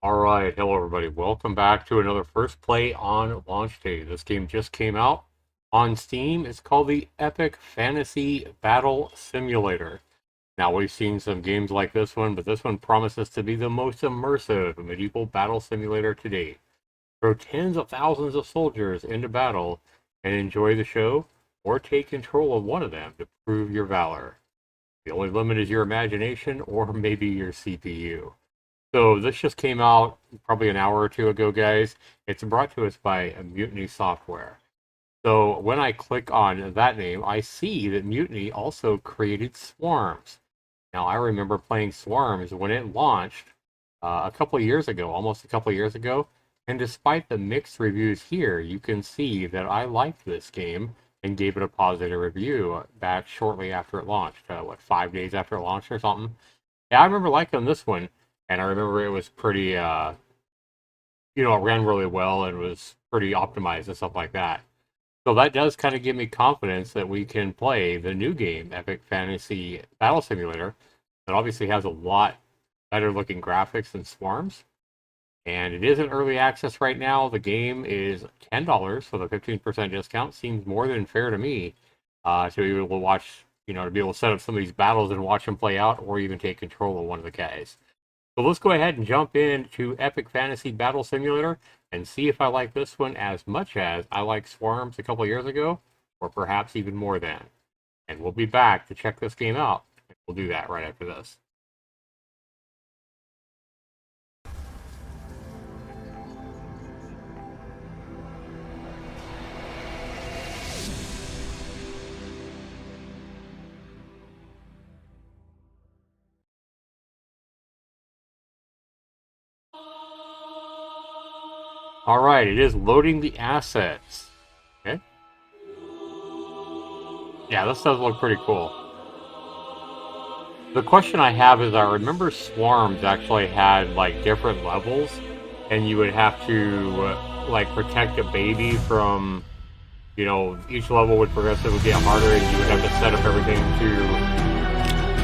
Alright, hello everybody. Welcome back to another First Play on launch day. This game just came out on Steam. It's called the Epic Fantasy Battle Simulator. Now, we've seen some games like this one, but this one promises to be the most immersive medieval battle simulator to date. Throw tens of thousands of soldiers into battle and enjoy the show, or take control of one of them to prove your valor. The only limit is your imagination or maybe your CPU. So this just came out probably an hour or two ago, guys. It's brought to us by Mutiny Software. So when I click on that name, I see that Mutiny also created Swarms. Now, I remember playing Swarms when it launched a couple of years ago, almost a couple of years ago. And despite the mixed reviews here, you can see that I liked this game and gave it a positive review back shortly after it launched. 5 days after it launched or something? Yeah, I remember liking this one. And I remember it was pretty, it ran really well and was pretty optimized and stuff like that. So that does kind of give me confidence that we can play the new game, Epic Fantasy Battle Simulator, that obviously has a lot better looking graphics than Swarms. And it is in early access right now. The game is $10, so the 15% discount seems more than fair to me to be able to watch, to be able to set up some of these battles and watch them play out, or even take control of one of the guys. So let's go ahead and jump into Epic Fantasy Battle Simulator and see if I like this one as much as I liked Swarms a couple of years ago, or perhaps even more than. And we'll be back to check this game out. We'll do that right after this. All right, it is loading the assets. Okay. Yeah, this does look pretty cool. The question I have is, I remember Swarms actually had like different levels, and you would have to like protect a baby from, each level would progressively get harder, and you would have to set up everything to.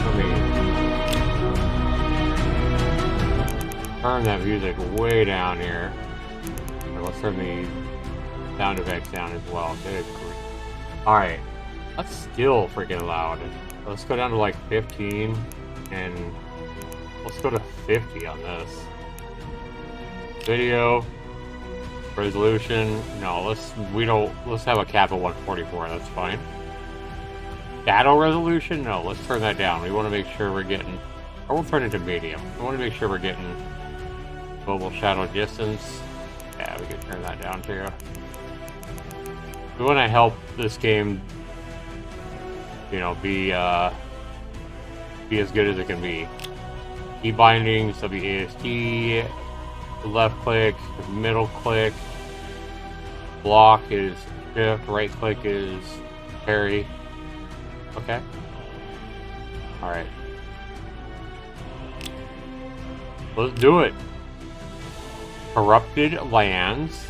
Let me turn that music way down here. Let's turn the sound effects down as well. Good grief. Alright. That's still freaking loud. Let's go down to like 15, and let's go to 50 on this. Video resolution. No, let's have a cap of 144. That's fine. Shadow resolution. No, let's turn that down. We want to make sure we're getting, or we'll turn it to medium. We want to make sure we're getting global shadow distance. Yeah, we can turn that down too. We want to help this game, be as good as it can be. Key bindings, WASD, left click, middle click, block is shift, right click is parry. Okay. Alright. Let's do it. Corrupted lands.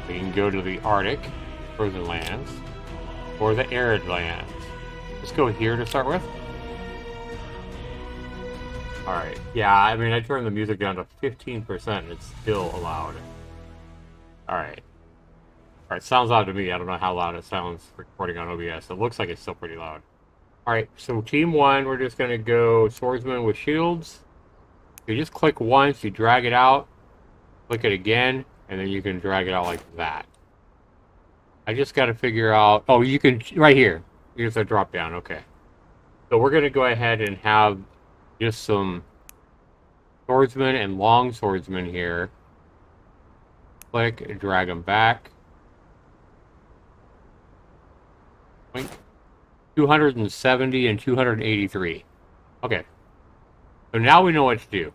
We can go to the Arctic, frozen lands, or the arid lands. Let's go here to start with. Alright, yeah, I mean, I turned the music down to 15% and it's still allowed. Alright. Alright, sounds loud to me. I don't know how loud it sounds recording on OBS. It looks like it's still pretty loud. Alright, so team one, we're just going to go swordsman with shields. You just click once, you drag it out, click it again, and then you can drag it out like that. I just got to figure out... Oh, you can... Right here. Here's a drop down. Okay. So we're going to go ahead and have just some swordsmen and long swordsmen here. Click and drag them back. 270 and 283. Okay. So now we know what to do.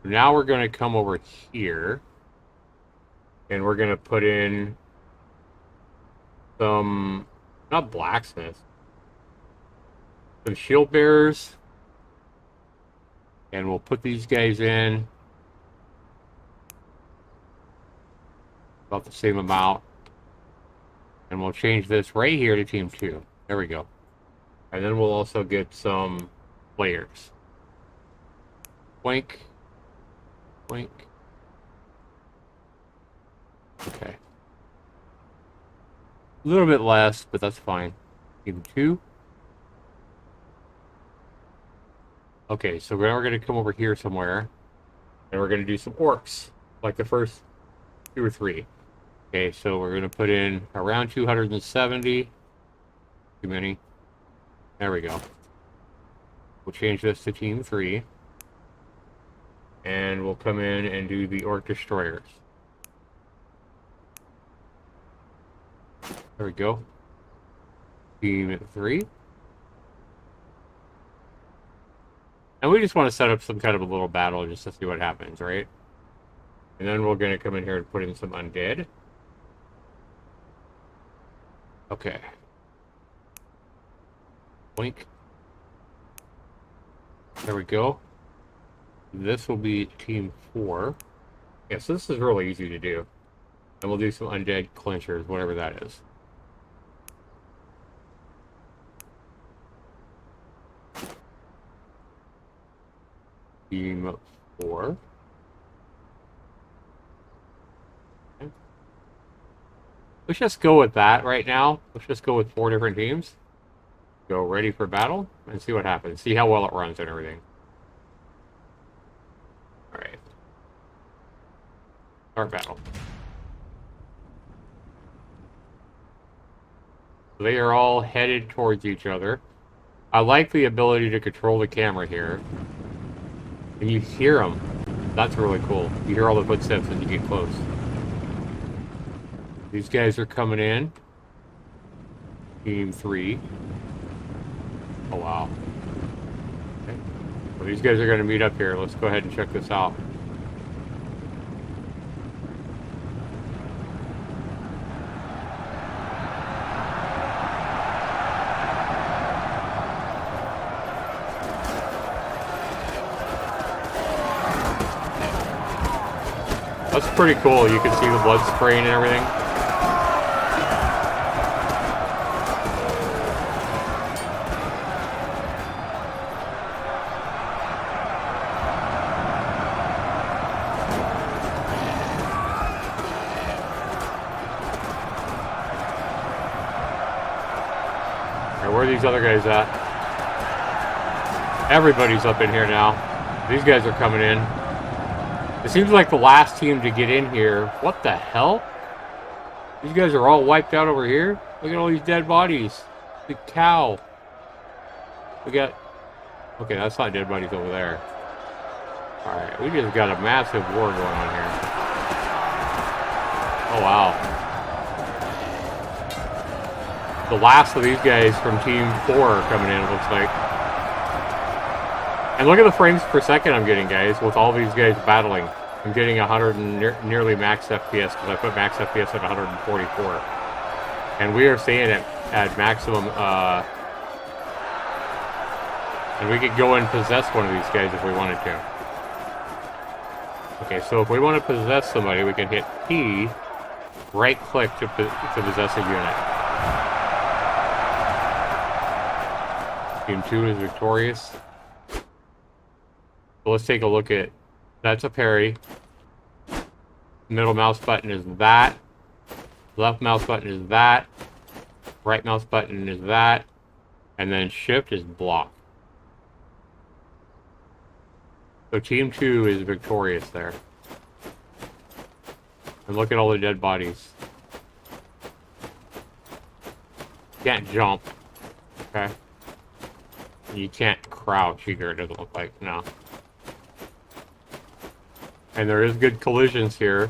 Now we're going to come over here. And we're going to put in some, not blacksmiths, some shield bearers. And we'll put these guys in about the same amount. And we'll change this right here to team 2. There we go. And then we'll also get some players. Boink. Boink. Okay. A little bit less, but that's fine. Team 2. Okay, so now we're going to come over here somewhere. And we're going to do some orcs. Like the first 2 or 3. Okay, so we're going to put in around 270. Too many. There we go. We'll change this to Team 3. And we'll come in and do the Orc Destroyers. There we go. Team 3. And we just want to set up some kind of a little battle just to see what happens, right? And then we're going to come in here and put in some undead. Okay. Blink. There we go. This will be Team 4. Yeah, so this is really easy to do. And we'll do some undead clinchers, whatever that is. Team 4. Okay. Let's just go with that right now. Let's just go with 4 different teams. Go ready for battle and see what happens. See how well it runs and everything. Alright. Start battle. They are all headed towards each other. I like the ability to control the camera here. And you hear them. That's really cool. You hear all the footsteps as you get close. These guys are coming in. Team 3. Oh, wow. Okay. Well, these guys are going to meet up here. Let's go ahead and check this out. That's pretty cool. You can see the blood spraying and everything. Alright, where are these other guys at? Everybody's up in here now. These guys are coming in. It seems like the last team to get in here. What the hell? These guys are all wiped out over here? Look at all these dead bodies. The cow. We got... Okay, that's not dead bodies over there. Alright, we just got a massive war going on here. Oh, wow. The last of these guys from Team 4 are coming in, it looks like. And look at the frames per second I'm getting, guys, with all these guys battling. I'm getting 100 and nearly max FPS because I put max FPS at 144. And we are staying at maximum, and we could go and possess one of these guys if we wanted to. Okay, so if we want to possess somebody, we can hit P, right-click to possess a unit. Team 2 is victorious. So let's take a look at, that's a parry. Middle mouse button is that. Left mouse button is that. Right mouse button is that. And then shift is block. So Team 2 is victorious there. And look at all the dead bodies. Can't jump. Okay. You can't crouch either, it doesn't look like. No. And there is good collisions here.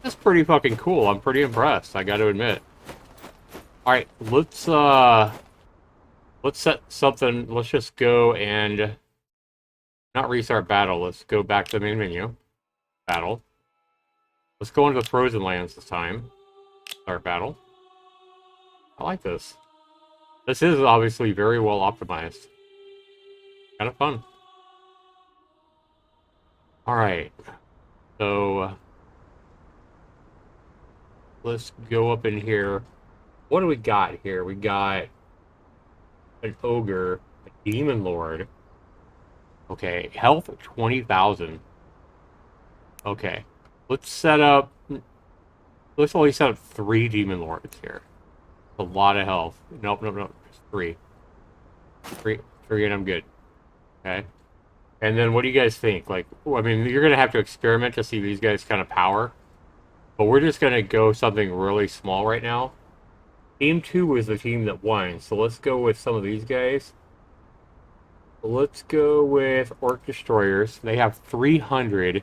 That's pretty fucking cool. I'm pretty impressed, I gotta admit. Alright, let's set something. Let's just go and not restart battle. Let's go back to the main menu. Battle. Let's go into the Frozen Lands this time. Start battle. I like this. This is obviously very well optimized. Kind of fun. Alright. So let's go up in here. What do we got here? We got an ogre, a demon lord, Okay, health 20,000. Okay, let's set up. Let's only set up 3 demon lords here. A lot of health. Nope, nope, nope. Just 3. 3, and I'm good. Okay. And then what do you guys think? Like, I mean, you're gonna have to experiment to see these guys kind of power. But we're just gonna go something really small right now. Team 2 was the team that won, so let's go with some of these guys. Let's go with Orc Destroyers. They have 300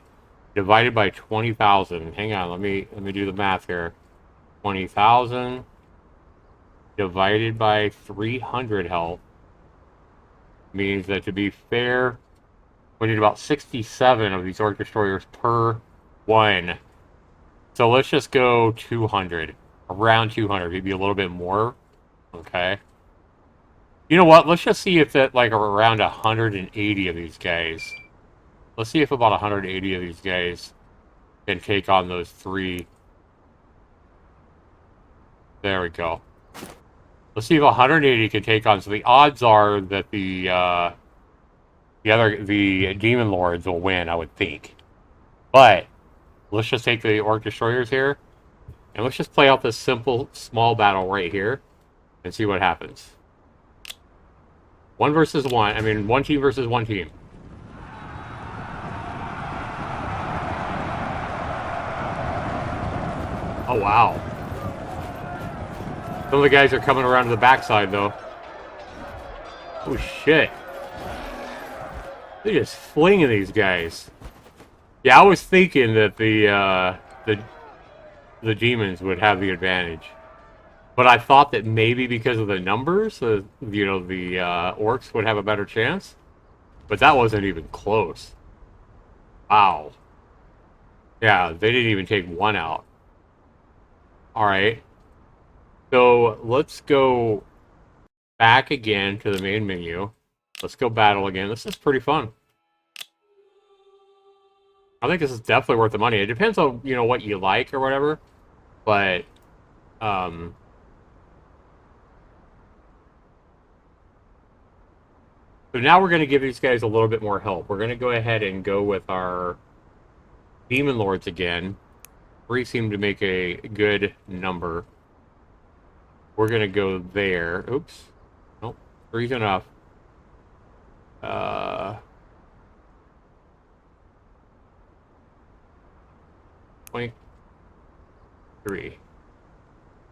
divided by 20,000. Hang on, let me do the math here. 20,000 divided by 300 health means that, to be fair, we need about 67 of these Orc Destroyers per one. So let's just go 200. Around 200, maybe a little bit more. Okay. You know what? Let's just see if that, like, around 180 of these guys. Let's see if about 180 of these guys can take on those 3. There we go. Let's see if 180 can take on. So the odds are that the demon lords will win, I would think. But let's just take the Orc Destroyers here, and let's just play out this simple, small battle right here, and see what happens. 1 versus 1. I mean, 1 team versus 1 team. Oh, wow. Some of the guys are coming around to the backside, though. Oh, shit. They're just flinging these guys. Yeah, I was thinking that the demons would have the advantage. But I thought that maybe because of the numbers, the orcs would have a better chance. But that wasn't even close. Wow. Yeah, they didn't even take 1 out. Alright. So let's go back again to the main menu. Let's go battle again. This is pretty fun. I think this is definitely worth the money. It depends on, what you like or whatever. But, so now we're going to give these guys a little bit more help. We're going to go ahead and go with our Demon Lords again. 3 seem to make a good number. We're going to go there. Oops. Nope. 3's enough. 23.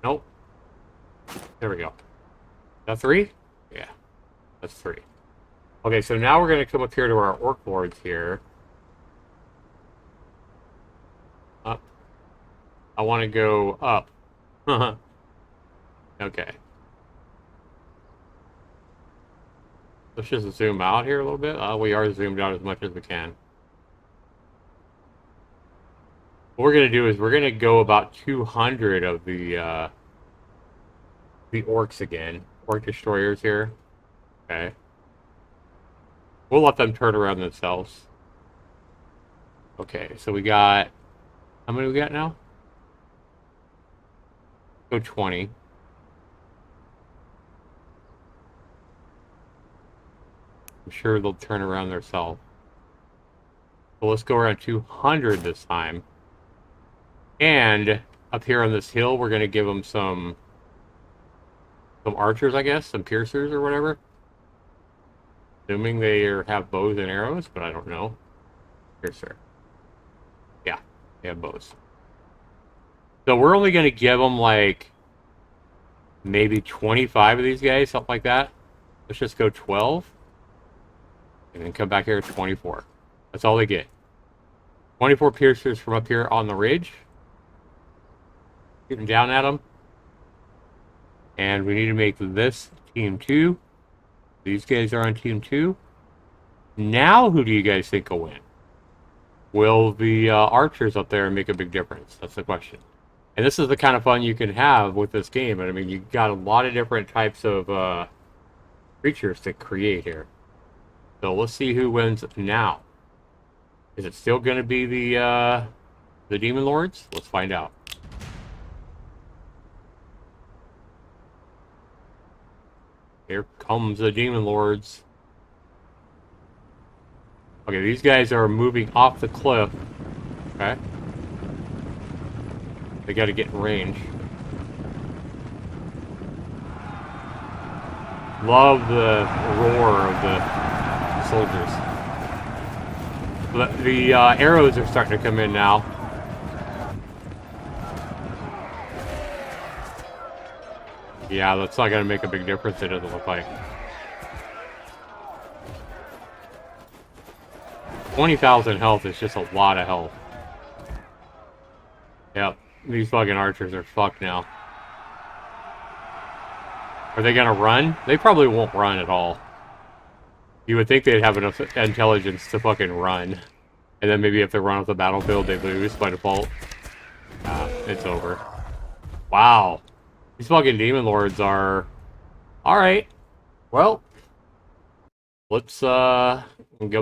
Nope. There we go. Is that 3? Yeah. That's 3. Okay, so now we're going to come up here to our Orc Lords here. Up. I want to go up. Okay. Let's just zoom out here a little bit. We are zoomed out as much as we can. What we're going to do is we're going to go about 200 of the orcs again. Orc destroyers here. Okay. We'll let them turn around themselves. Okay, so we got... How many we got now? Go 20. I'm sure they'll turn around themselves. So let's go around 200 this time. And up here on this hill, we're going to give them some archers, I guess, some piercers or whatever. Assuming they have bows and arrows, but I don't know. Piercer. Yeah, they have bows. So we're only going to give them like maybe 25 of these guys, something like that. Let's just go 12. And then come back here at 24. That's all they get. 24 piercers from up here on the ridge. Shooting down at them. And we need to make this team 2. These guys are on team 2. Now who do you guys think will win? Will the archers up there make a big difference? That's the question. And this is the kind of fun you can have with this game. I mean, you've got a lot of different types of creatures to create here. So let's see who wins now. Is it still going to be the Demon Lords? Let's find out. Here comes the Demon Lords. Okay, these guys are moving off the cliff. Okay. They gotta get in range. Love the roar of the soldiers. The arrows are starting to come in now. Yeah, that's not going to make a big difference, it doesn't look like. 20,000 health is just a lot of health. Yep, these fucking archers are fucked now. Are they going to run? They probably won't run at all. You would think they'd have enough intelligence to fucking run. And then maybe if they run off the battlefield, they lose by default. It's over. Wow. These fucking demon lords are... Alright. Well. Let's go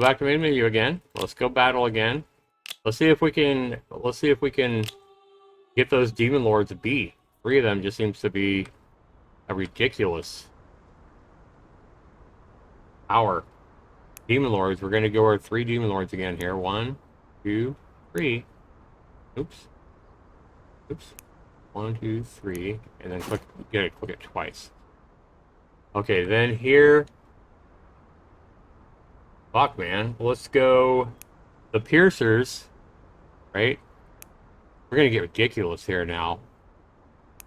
back to main menu again. Let's go battle again. Let's see if we can get those demon lords beat. 3 of them just seems to be a ridiculous power. Demon lords, we're gonna go over 3 demon lords again here. 1, 2, 3. Oops. Oops. 1, 2, 3. And then click it twice. Okay, then here. Fuck, man. Let's go the piercers, right? We're gonna get ridiculous here now.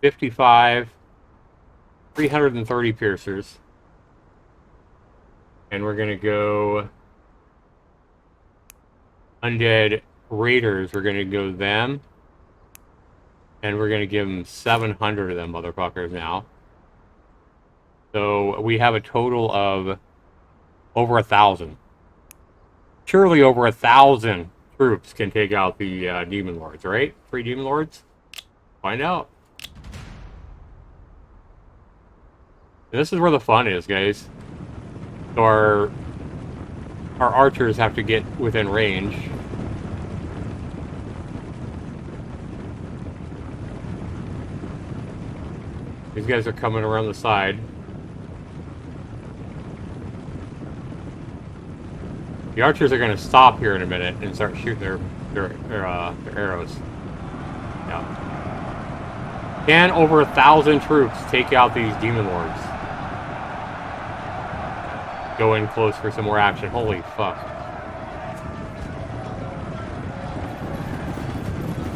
55, 330 piercers. And we're gonna go undead raiders. We're gonna go them. And we're gonna give them 700 of them motherfuckers now. So we have a total of over 1,000. Surely over 1,000 troops can take out the demon lords, right? 3 demon lords? Find out. And this is where the fun is, guys. So our archers have to get within range. These guys are coming around the side. The archers are going to stop here in a minute and start shooting their arrows. Yeah. Can over 1,000 troops take out these demon lords? Go in close for some more action. Holy fuck.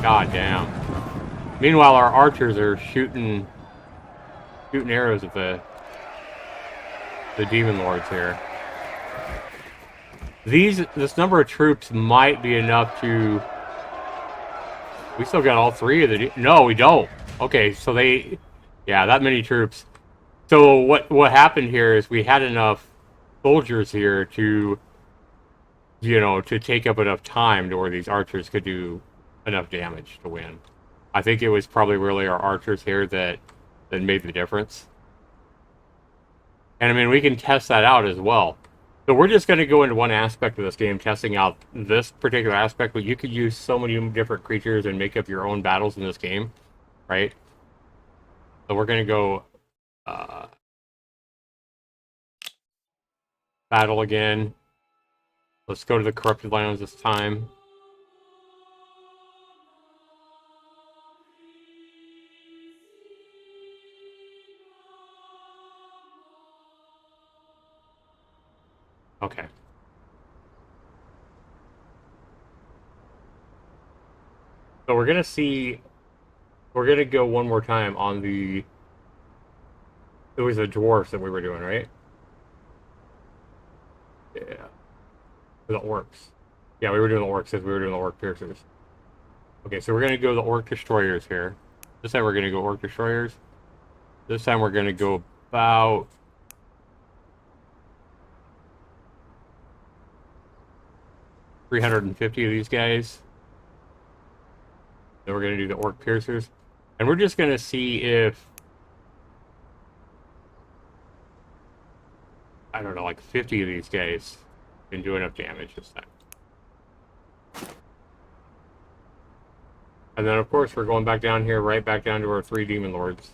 God damn. Meanwhile, our archers are shooting arrows at the demon lords here. This number of troops might be enough to... We still got all 3 of the... No, we don't. Okay, so they... Yeah, that many troops. So what happened here is we had enough soldiers here to, you know, to take up enough time to where these archers could do enough damage to win. I think it was probably really our archers here that made the difference. And I mean, we can test that out as well. So we're just going to go into one aspect of this game, testing out this particular aspect, but you could use so many different creatures and make up your own battles in this game, right? So we're going to go battle again. Let's go to the corrupted lands this time. Okay. So we're going to see... We're going to go one more time on the... It was the dwarfs that we were doing, right? Yeah. The orcs. Yeah, we were doing the orcs as we were doing the orc piercers. Okay, so we're going to go the orc destroyers here. This time we're going to go orc destroyers. This time we're going to go about... $350 of these guys. Then we're going to do the orc piercers. And we're just going to see if... I don't know, like 50 of these guys can do enough damage this time. And then, of course, we're going back down here, right back down to our 3 demon lords.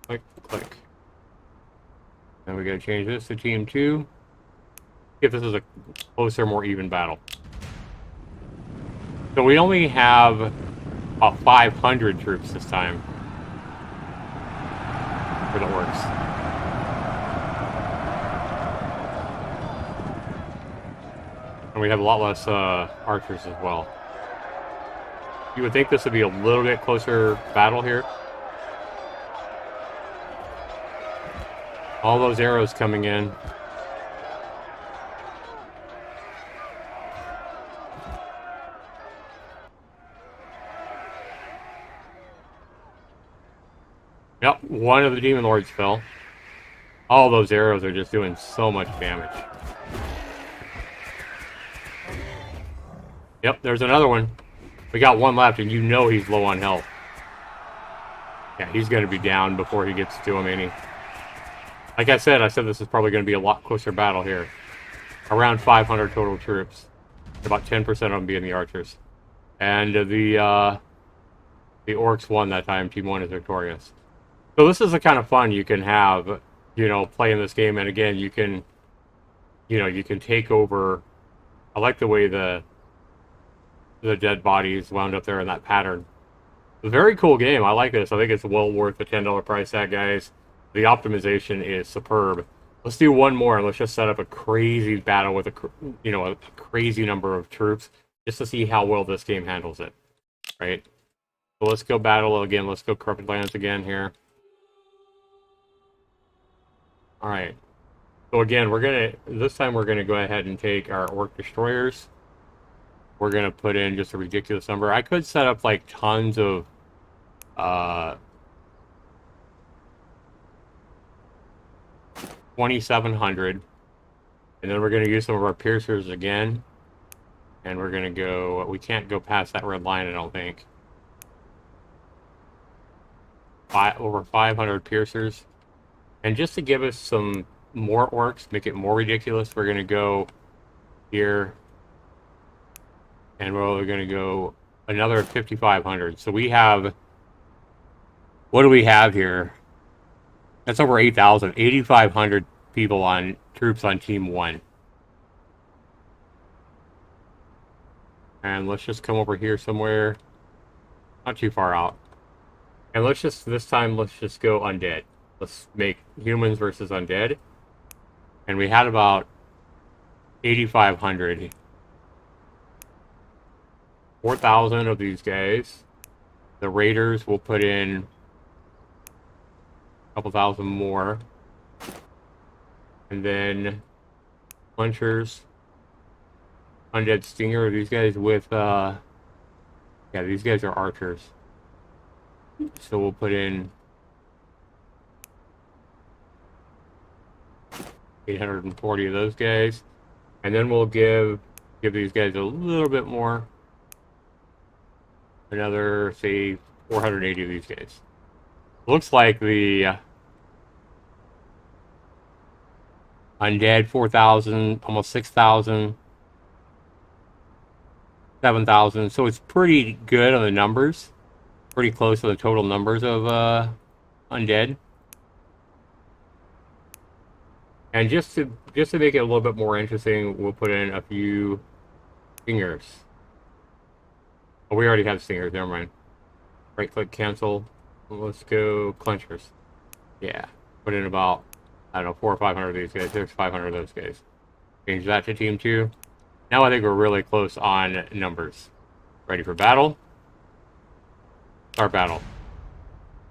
Click, click. Then we gotta change this to Team 2. If this is a closer, more even battle. So we only have about 500 troops this time for the orcs. And we have a lot less archers as well. You would think this would be a little bit closer battle here. All those arrows coming in. Yep, one of the demon lords fell. All those arrows are just doing so much damage. Yep, there's another one. We got one left, and you know he's low on health. Yeah, he's going to be down before he gets to him any. Like I said this is probably going to be a lot closer battle here. Around 500 total troops. About 10% of them being the archers. And the orcs won that time. Team 1 is victorious. So this is the kind of fun you can have, you know, playing this game. And again, you can take over. I like the way the dead bodies wound up there in that pattern. A very cool game. I like this. I think it's well worth the $10 price tag, guys. The optimization is superb. Let's do one more, and let's just set up a crazy battle with a crazy number of troops, just to see how well this game handles it. Right? So let's go battle again. Let's go Corrupted Lands again here. All right. So again, this time we're gonna go ahead and take our Orc Destroyers. We're gonna put in just a ridiculous number. I could set up like tons of 2,700, and then we're gonna use some of our piercers again, and we're gonna go. We can't go past that red line, I don't think. Over 500 piercers, and just to give us some more orcs, make it more ridiculous, we're gonna go here. And we're going to go another 5,500. So we have, what do we have here? That's over 8,000. 8,500 people on troops on Team 1. And let's just come over here somewhere. Not too far out. And this time, let's just go undead. Let's make humans versus undead. And we had about 8,500. 4,000 of these guys. The raiders will put in a couple thousand more. And then punchers, undead stinger, these guys with yeah, these guys are archers. So we'll put in 840 of those guys. And then we'll give these guys a little bit more. Another, say, 480 of these guys. Looks like the undead 4,000, almost 6,000, 7,000. So it's pretty good on the numbers. Pretty close to the total numbers of undead. And just to make it a little bit more interesting, we'll put in a few stingers. Oh, we already have stingers, never mind. Right click, cancel. Let's go clenchers. Yeah, put in about, I don't know, 400 or 500 of these guys. There's 500 of those guys. Change that to Team 2. Now I think we're really close on numbers. Ready for battle? Start battle.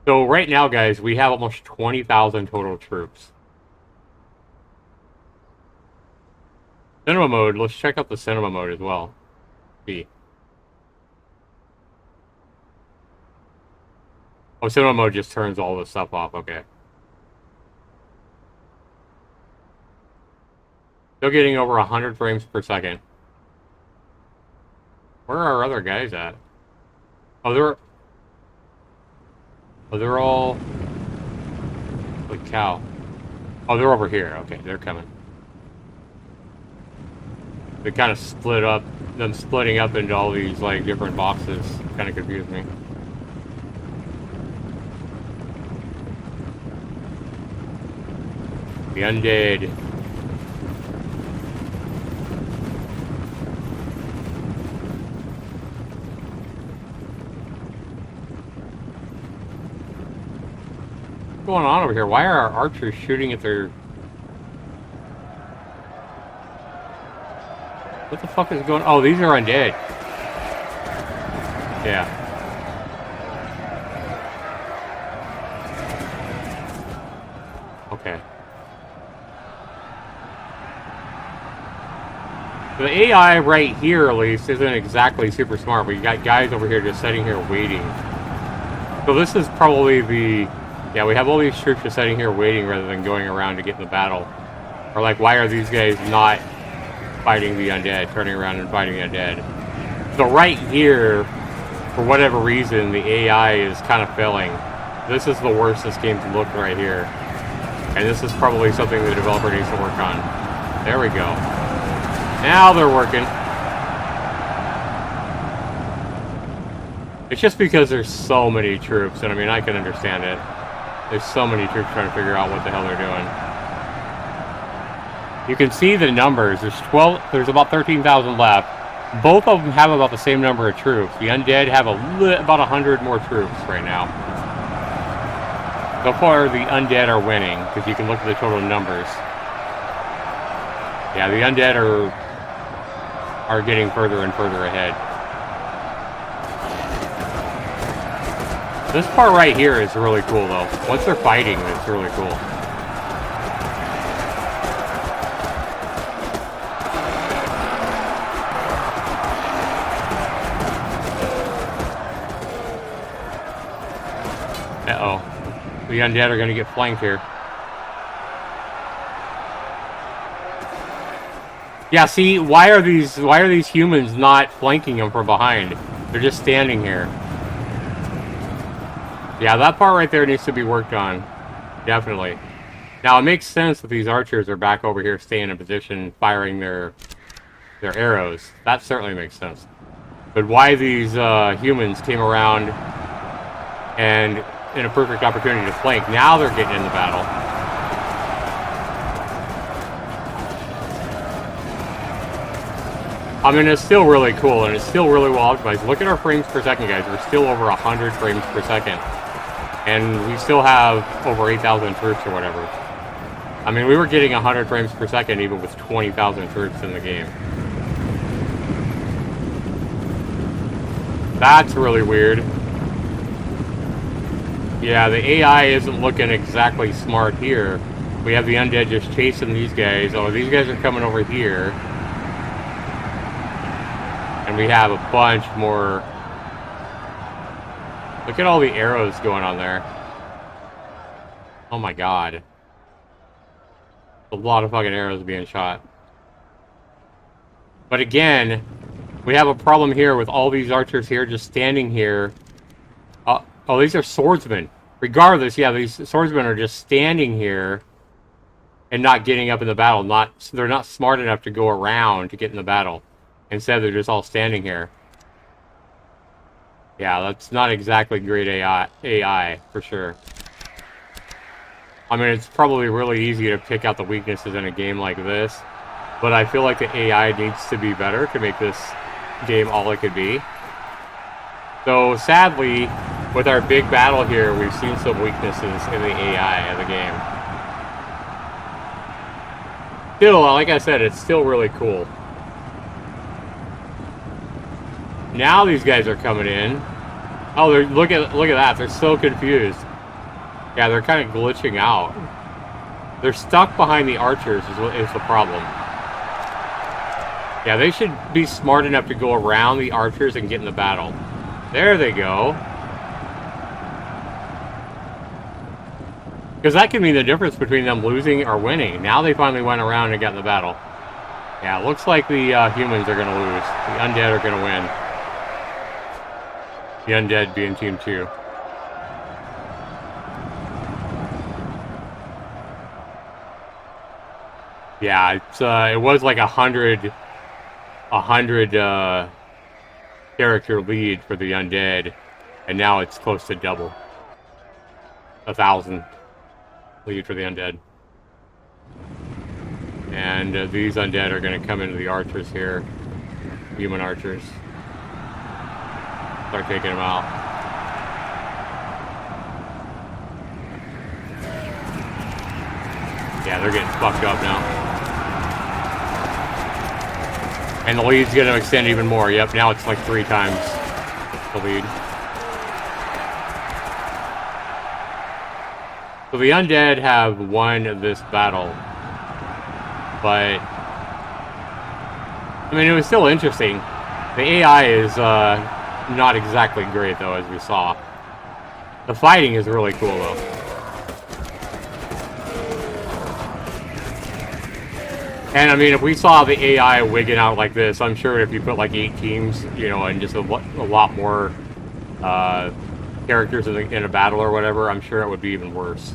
So right now, guys, we have almost 20,000 total troops. Cinema mode, let's check out the cinema mode as well. B. Oh, cinema mode just turns all this stuff off, okay. Still getting over 100 frames per second. Where are our other guys at? Oh, they're all... Holy cow. Oh, they're over here. Okay, they're coming. They kind of split up. Them splitting up into all these, like, different boxes kind of confused me. The undead. What's going on over here? Why are our archers shooting at their... What the fuck is going on? Oh, these are undead. Yeah. Okay. The AI right here, at least, isn't exactly super smart. We got guys over here just sitting here waiting. So this is probably the... Yeah, we have all these troops just sitting here waiting rather than going around to get in the battle. Or like, why are these guys not fighting the undead, turning around and fighting the undead? So right here, for whatever reason, the AI is kind of failing. This is the worst this game's looked right here. And this is probably something the developer needs to work on. There we go. Now they're working. It's just because there's so many troops, and I mean, I can understand it. There's so many troops trying to figure out what the hell they're doing. You can see the numbers. There's about 13,000 left. Both of them have about the same number of troops. The undead have about 100 more troops right now. So far, the undead are winning, because you can look at the total numbers. Yeah, the undead are getting further and further ahead. This part right here is really cool, though. Once they're fighting, it's really cool. Uh-oh. The undead are going to get flanked here. Yeah, see, why are these humans not flanking them from behind? They're just standing here. Yeah, that part right there needs to be worked on. Definitely. Now, it makes sense that these archers are back over here staying in position, firing their arrows. That certainly makes sense. But why these humans came around and in a perfect opportunity to flank, now they're getting in the battle. I mean, it's still really cool, and it's still really well optimized. Look at our frames per second, guys. We're still over 100 frames per second. And we still have over 8,000 troops or whatever. I mean, we were getting 100 frames per second even with 20,000 troops in the game. That's really weird. Yeah, the AI isn't looking exactly smart here. We have the undead just chasing these guys. Oh, these guys are coming over here. And we have a bunch more. Look at all the arrows going on there. Oh my god. A lot of fucking arrows being shot. But again, we have a problem here with all these archers here just standing here. Oh, these are swordsmen. Regardless, yeah, these swordsmen are just standing here and not getting up in the battle. They're not smart enough to go around to get in the battle. Instead, they're just all standing here. Yeah, that's not exactly great AI for sure. I mean, it's probably really easy to pick out the weaknesses in a game like this, but I feel like the AI needs to be better to make this game all it could be. So, sadly, with our big battle here, we've seen some weaknesses in the AI of the game. Still, like I said, it's still really cool. Now these guys are coming in. Oh, look at that. They're so confused. Yeah, they're kind of glitching out. They're stuck behind the archers is the problem. Yeah, they should be smart enough to go around the archers and get in the battle. There they go. Because that can mean the difference between them losing or winning. Now they finally went around and got in the battle. Yeah, it looks like the humans are going to lose. The undead are going to win. The undead being Team 2. Yeah, it was like 100 character lead for the undead, and now it's close to double. 1,000 lead for the undead. And these undead are going to come into the archers here. Human archers. Start taking them out. Yeah, they're getting fucked up now. And the lead's going to extend even more. Yep, now it's like 3 times the lead. So the undead have won this battle. But, I mean, it was still interesting. The AI is not exactly great, though, as we saw. The fighting is really cool, though. And, I mean, if we saw the AI wigging out like this, I'm sure if you put, like, 8 teams, you know, and just a lot more characters in a battle or whatever, I'm sure it would be even worse.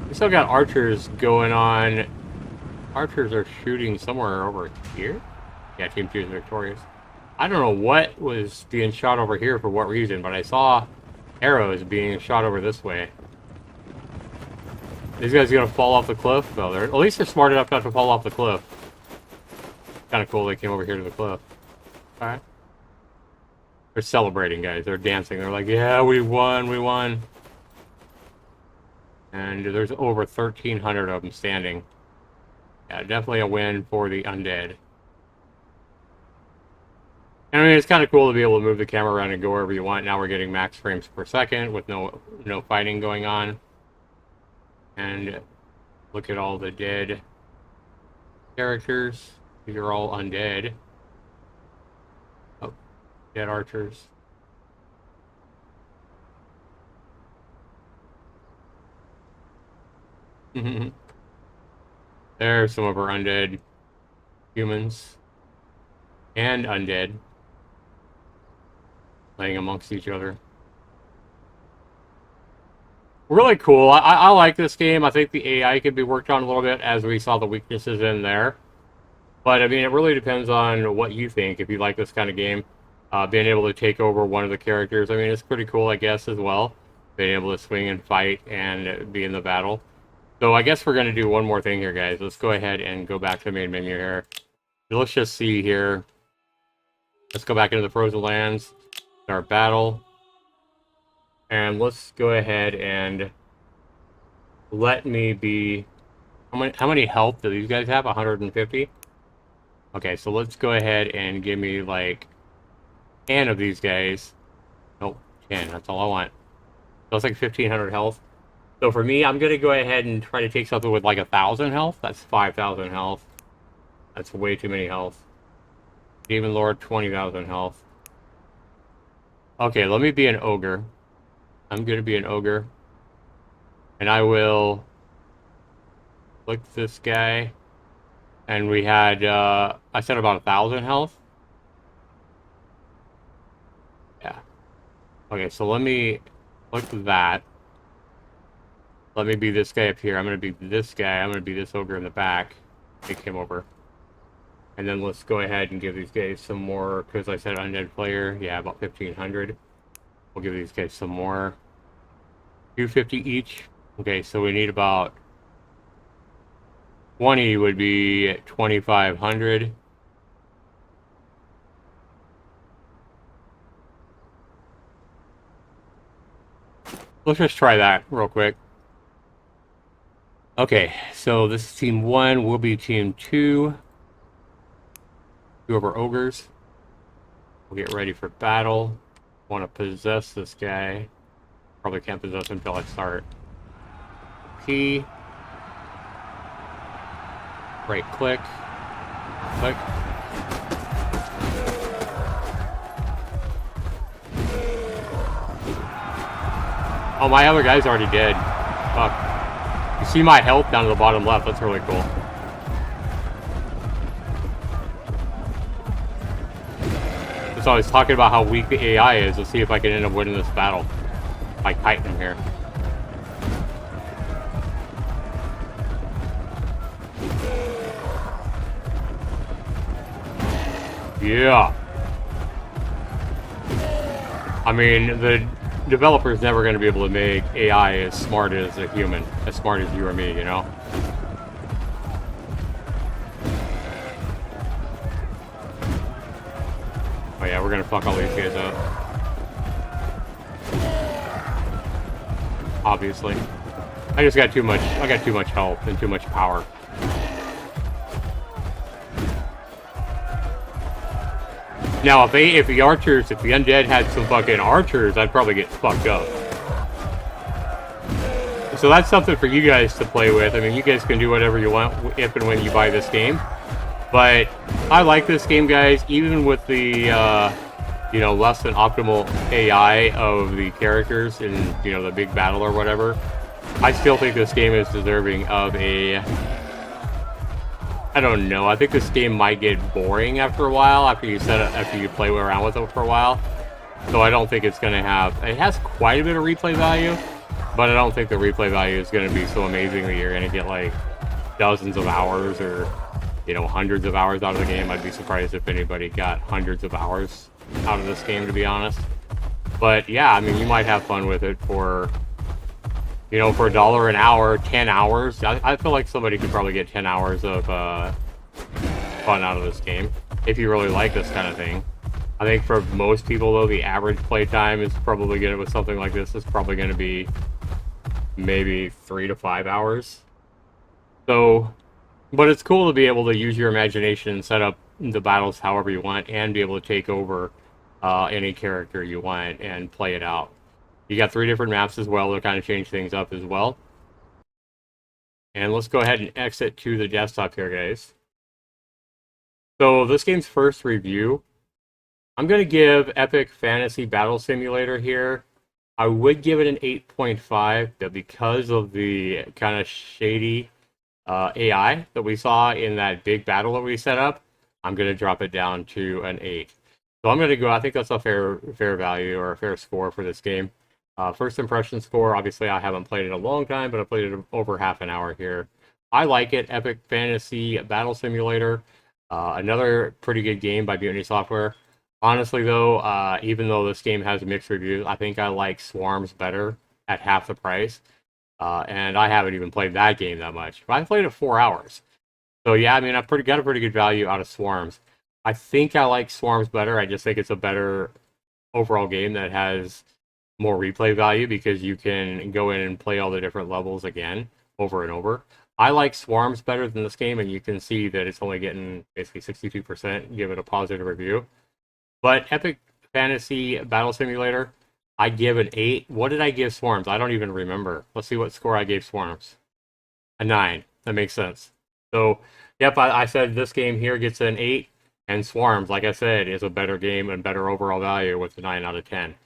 We still got archers going on. Archers are shooting somewhere over here? Yeah, Team 2 is victorious. I don't know what was being shot over here for what reason, but I saw arrows being shot over this way. These guys are gonna fall off the cliff? Well, at least they're smart enough not to fall off the cliff. Kind of cool they came over here to the cliff. Alright. They're celebrating, guys. They're dancing. They're like, yeah, we won, we won. And there's over 1,300 of them standing. Yeah, definitely a win for the undead. And I mean, it's kind of cool to be able to move the camera around and go wherever you want. Now we're getting max frames per second with no fighting going on. And look at all the dead characters. These are all undead. Oh, dead archers. There's some of our undead humans and undead playing amongst each other. Really cool. I like this game. I think the AI could be worked on a little bit, as we saw the weaknesses in there. But I mean, it really depends on what you think. If you like this kind of game, being able to take over one of the characters, I mean, it's pretty cool, I guess, as well. Being able to swing and fight and be in the battle. So I guess we're going to do one more thing here, guys. Let's go ahead and go back to the main menu here. Let's just see here. Let's go back into the Frozen Lands. Start battle. And let's go ahead and let me be... How many health do these guys have? 150? Okay, so let's go ahead and give me, like, 10 of these guys. Nope, 10. That's all I want. So it's like 1,500 health. So for me, I'm going to go ahead and try to take something with like 1,000 health. That's 5,000 health. That's way too many health. Demon Lord, 20,000 health. Okay, let me be an ogre. I'm going to be an ogre. And I will click this guy. And we had, I said about 1,000 health. Yeah. Okay, so let me click that. Let me be this guy up here. I'm going to be this guy. I'm going to be this ogre in the back. Take him over. And then let's go ahead and give these guys some more, because I said undead player. Yeah, about 1,500. We'll give these guys some more. 250 each. Okay, so we need about 20 would be 2,500. Let's just try that real quick. Okay, so this is team 1. We'll be team 2. 2 of our ogres. We'll get ready for battle. Want to possess this guy. Probably can't possess him until I start. P. Right click. Click. Oh, my other guy's already dead. Fuck. You see my health down to the bottom left. That's really cool. So I was talking about how weak the AI is. Let's see if I can end up winning this battle by kiting him here. Yeah. I mean, the developer's never going to be able to make AI as smart as a human, as smart as you or me, you know? we're gonna fuck all these guys up. Obviously. I just got too much, I got too much health and too much power. Now, if the undead had some fucking archers, I'd probably get fucked up. So that's something for you guys to play with. I mean, you guys can do whatever you want if and when you buy this game. But I like this game, guys, even with the, you know, less than optimal AI of the characters in, you know, the big battle or whatever. I still think this game is deserving of a... I don't know. I think this game might get boring after a while, after you play around with it for a while. So I don't think it's going to have... It has quite a bit of replay value, but I don't think the replay value is going to be so amazing that you're going to get like dozens of hours or, you know, hundreds of hours out of the game. I'd be surprised if anybody got hundreds of hours out of this game, to be honest. But yeah, I mean, you might have fun with it for... You know, for $1 an hour, 10 hours. I feel like somebody could probably get 10 hours of fun out of this game, if you really like this kind of thing. I think for most people, though, the average playtime is probably going to, with something like this, is probably going to be maybe 3 to 5 hours. So, but it's cool to be able to use your imagination and set up the battles however you want, and be able to take over any character you want and play it out. You got 3 different maps as well to kind of change things up as well. And let's go ahead and exit to the desktop here, guys. So this game's first review, I'm going to give Epic Fantasy Battle Simulator here. I would give it an 8.5, but because of the kind of shady AI that we saw in that big battle that we set up, I'm going to drop it down to an 8. So I'm going to go, I think that's a fair value or a fair score for this game. First impression score, obviously I haven't played it a long time, but I played it over half an hour here. I like it. Epic Fantasy Battle Simulator. Another pretty good game by Mutiny Software. Honestly though, even though this game has mixed reviews, I think I like Swarms better at half the price. And I haven't even played that game that much. But I played it 4 hours. So yeah, I mean, I've got a pretty good value out of Swarms. I think I like Swarms better. I just think it's a better overall game that has more replay value because you can go in and play all the different levels again over and over. I like Swarms better than this game, and you can see that it's only getting basically 62%, give it a positive review. But Epic Fantasy Battle Simulator, I give an 8. What did I give Swarms? I don't even remember. Let's see what score I gave Swarms. A 9. That makes sense. So, yep, I said this game here gets an 8, and Swarms, like I said, is a better game and better overall value with a 9 out of 10.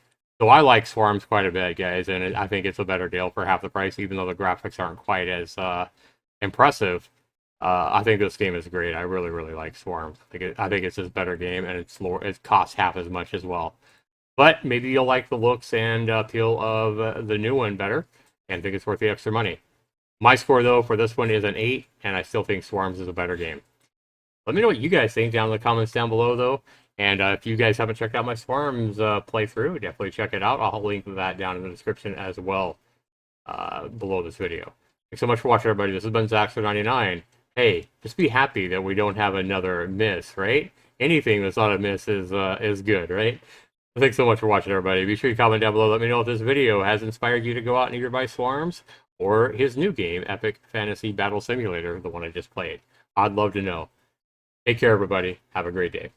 So I like Swarms quite a bit, guys, and I think it's a better deal for half the price, even though the graphics aren't quite as impressive. I think this game is great. I really, really like Swarms. I think it's a better game, and it costs half as much as well. But maybe you'll like the looks and appeal of the new one better, and think it's worth the extra money. My score, though, for this one is an 8, and I still think Swarms is a better game. Let me know what you guys think down in the comments down below, though. And if you guys haven't checked out my Swarms playthrough, definitely check it out. I'll link that down in the description as well below this video. Thanks so much for watching, everybody. This has been Zaxxer99. Hey, just be happy that we don't have another miss, right? Anything that's not a miss is good, right? Thanks so much for watching, everybody. Be sure to comment down below. Let me know if this video has inspired you to go out and either buy Swarms or his new game, Epic Fantasy Battle Simulator, the one I just played. I'd love to know. Take care, everybody. Have a great day.